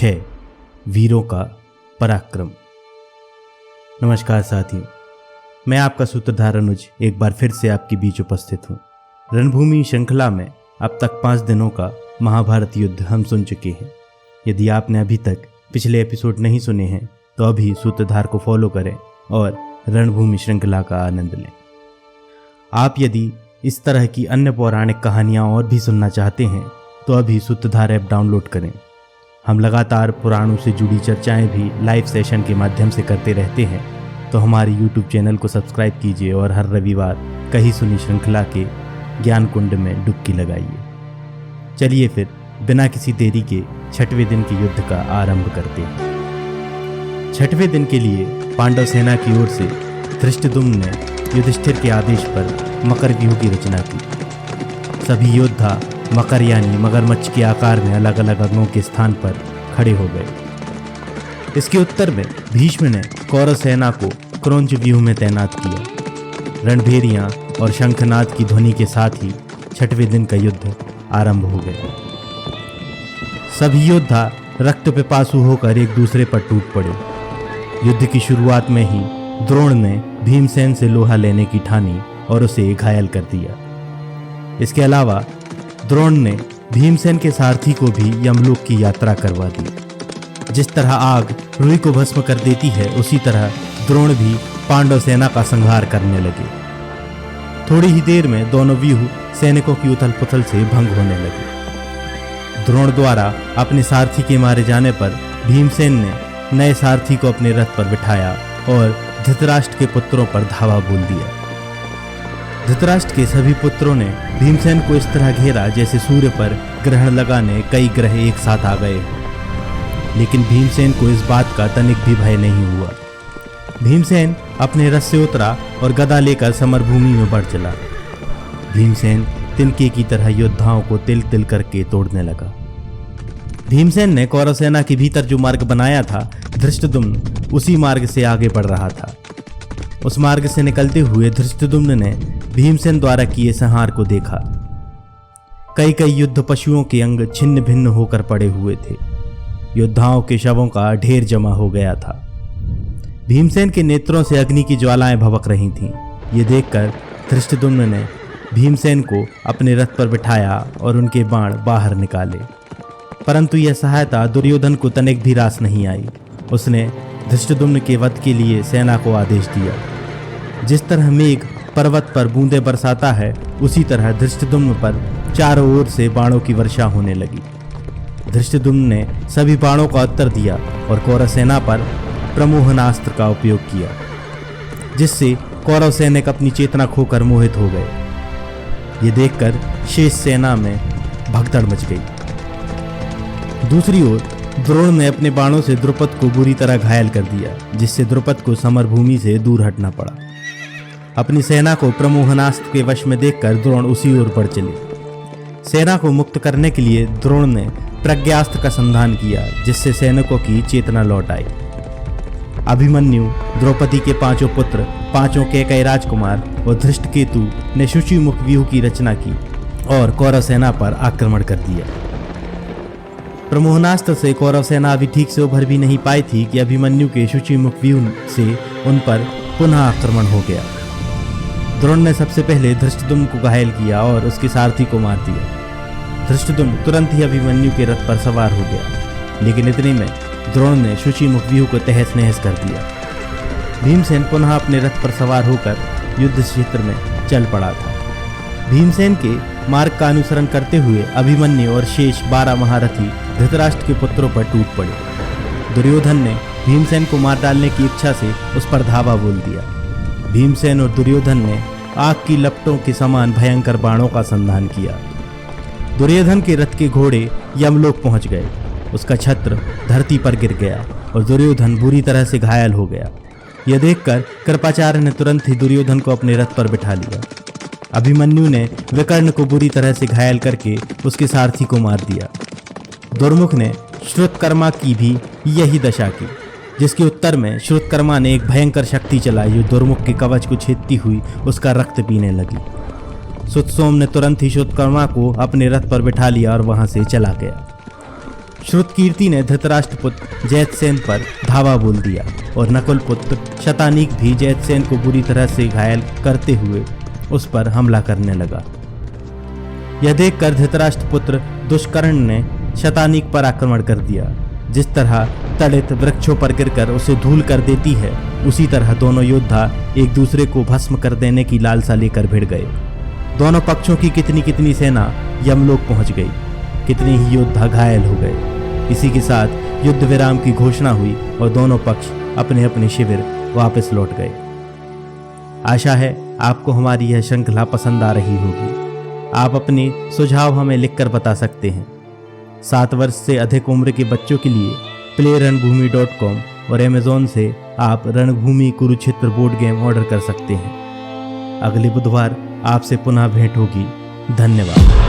6 वीरों का पराक्रम। नमस्कार साथियों, मैं आपका सूत्रधार अनुज एक बार फिर से आपके बीच उपस्थित हूँ। रणभूमि श्रृंखला में अब तक 5 दिनों का महाभारत युद्ध हम सुन चुके हैं। यदि आपने अभी तक पिछले एपिसोड नहीं सुने हैं तो अभी सूत्रधार को फॉलो करें और रणभूमि श्रृंखला का आनंद लें। आप यदि इस तरह की अन्य पौराणिक कहानियाँ और भी सुनना चाहते हैं तो अभी सूत्रधार ऐप डाउनलोड करें। हम लगातार पुराणों से जुड़ी चर्चाएं भी लाइव सेशन के माध्यम से करते रहते हैं, तो हमारी यूट्यूब चैनल को सब्सक्राइब कीजिए और हर रविवार कहीं सुनी श्रृंखला के ज्ञान कुंड में डुबकी लगाइए। चलिए फिर बिना किसी देरी के 6वें दिन के युद्ध का आरंभ करते हैं। 6वें दिन के लिए पांडव सेना की ओर से धृष्टद्युम्न ने युधिष्ठिर के आदेश पर मकर व्यूह की रचना की। सभी योद्धा मकर यानी मगरमच्छ के आकार में अलग अलग अंगों के स्थान पर खड़े हो गए। इसके उत्तर में भीष्म ने कौरव सेना को क्रौंच व्यूह में तैनात किया। रणभेरियां और शंखनाद की ध्वनि के साथ ही 6वें दिन का युद्ध आरंभ हो गया। सभी योद्धा रक्त पिपासु होकर एक दूसरे पर टूट पड़े। युद्ध की शुरुआत में ही द्रोण ने भीमसेन से लोहा लेने की ठानी और उसे घायल कर दिया। इसके अलावा द्रोण ने भीमसेन के सारथी को भी यमलोक की यात्रा करवा दी। जिस तरह आग रुई को भस्म कर देती है, उसी तरह द्रोण भी पांडव सेना का संहार करने लगे। थोड़ी ही देर में दोनों व्यूह सैनिकों की उथल पुथल से भंग होने लगे। द्रोण द्वारा अपने सारथी के मारे जाने पर भीमसेन ने नए सारथी को अपने रथ पर बिठाया और धृतराष्ट्र के पुत्रों पर धावा बोल दिया। धृतराष्ट्र के सभी पुत्रों ने भीमसेन को इस तरह घेरा जैसे सूर्य पर ग्रहण लगाने कई ग्रह एक साथ आ गए। लेकिन भीमसेन को इस बात का तनिक भी भय नहीं हुआ। भीमसेन अपने रथ से उतरा और गदा लेकर समरभूमि में बढ़ चला। भीमसेन तिनके की तरह योद्धाओं को तिल तिल करके तोड़ने लगा। भीमसेन ने कौरव सेना के भीतर जो मार्ग बनाया था, धृष्टद्युम्न उसी मार्ग से आगे बढ़ रहा था। उस मार्ग से निकलते हुए धृष्टद्युम्न ने भीमसेन द्वारा किए संहार को देखा। कई कई युद्ध पशुओं के अंग छिन्न भिन्न होकर पड़े हुए थे। योद्धाओं के शवों का ढेर जमा हो गया था। भीमसेन के नेत्रों से अग्नि की ज्वालाएं भभक रही थीं। ये देखकर धृष्टद्युम्न ने भीमसेन को अपने रथ पर बिठाया और उनके बाण बाहर निकाले। परंतु यह सहायता दुर्योधन को तनिक भी रास नहीं आई। उसने धृष्टद्युम्न के वध के लिए सेना को आदेश दिया। जिस तरह मेघ पर्वत पर बूंदें बरसाता है, उसी तरह धृष्टद्युम्न पर चारों ओर से बाणों की वर्षा होने लगी। धृष्टद्युम्न ने सभी बाणों का उत्तर दिया और कौरव सेना पर प्रमोहनास्त्र का उपयोग किया, जिससे कौरव सैनिक अपनी चेतना खोकर मोहित हो गए। ये देखकर शेष सेना में भगदड़ मच गई। दूसरी ओर द्रोण ने अपने बाणों से द्रुपद को बुरी तरह घायल कर दिया, जिससे द्रुपद को समरभूमि से दूर हटना पड़ा। अपनी सेना को प्रमोहनास्त्र के वश में देखकर द्रोण उसी ओर बढ़ चले। सेना को मुक्त करने के लिए द्रोण ने प्रज्ञास्त्र का संधान किया, जिससे सैनिकों की चेतना लौट आई। अभिमन्यु, द्रौपदी के 5 पुत्र, 5 कैकेयी राजकुमार और धृष्टकेतु ने शुचिमुख व्यूह की रचना की और कौरव सेना पर आक्रमण कर दिया। प्रमोहनास्त्र से कौरव सेना अभी ठीक से उभर भी नहीं पाई थी कि अभिमन्यु के शुचिमुख व्यूह से उन पर पुनः आक्रमण हो गया। द्रोण ने सबसे पहले धृष्टद्युम्न को घायल किया और उसके सारथी को मार दिया। धृष्टद्युम्न तुरंत ही अभिमन्यु के रथ पर सवार हो गया, लेकिन इतने में द्रोण ने शुचिमुख व्यूह को तहस नहस कर दिया। भीमसेन पुनः अपने रथ पर सवार होकर युद्ध क्षेत्र में चल पड़ा था। भीमसेन के मार्ग का अनुसरण करते हुए अभिमन्यु और शेष 12 महारथी धृतराष्ट्र के पुत्रों पर टूट पड़े। दुर्योधन ने भीमसेन को मार डालने की इच्छा से उस पर धावा बोल दिया। भीमसेन और दुर्योधन ने आग की लपटों के समान भयंकर बाणों का संधान किया। दुर्योधन के रथ के घोड़े यमलोक पहुंच गए। उसका छत्र धरती पर गिर गया और दुर्योधन बुरी तरह से घायल हो गया। यह देखकर कृपाचार्य ने तुरंत ही दुर्योधन को अपने रथ पर बिठा लिया। अभिमन्यु ने विकर्ण को बुरी तरह से घायल करके उसके सारथी को मार दिया। दुर्मुख ने श्रुतकर्मा की भी यही दशा की, जिसके उत्तर में श्रुतकर्मा ने एक भयंकर शक्ति चलाई जो दुर्मुख के कवच को छेदती हुई उसका रक्त पीने लगी। सुतसोम ने तुरंत ही श्रुतकर्मा को अपने रथ पर बिठा लिया और वहां से चला गया। श्रुतकीर्ति ने धृतराष्ट्रपुत्र जयद्रथ पर धावा बोल दिया और नकुल पुत्र शतानीक भी जयद्रथ को बुरी तरह से घायल करते हुए उस पर हमला करने लगा। यह देखकर धृतराष्ट्रपुत्र दुष्कर्ण ने शतानीक पर आक्रमण कर दिया। जिस तरह तड़ित वृक्षों पर गिरकर उसे धूल कर देती है, उसी तरह दोनों योद्धा एक दूसरे को भस्म कर देने की लालसा लेकर भिड़ गए। दोनों पक्षों की कितनी कितनी सेना यमलोक पहुंच गई, कितने ही योद्धा घायल हो गए। इसी के साथ युद्ध विराम की घोषणा हुई और दोनों पक्ष अपने अपने शिविर वापस लौट गए। आशा है आपको हमारी यह श्रृंखला पसंद आ रही होगी। आप अपने सुझाव हमें लिखकर बता सकते हैं। 7 वर्ष से अधिक उम्र के बच्चों के लिए playranbhoomi.com और Amazon से आप रणभूमि कुरुक्षेत्र बोर्ड गेम ऑर्डर कर सकते हैं। अगले बुधवार आपसे पुनः भेंट होगी। धन्यवाद।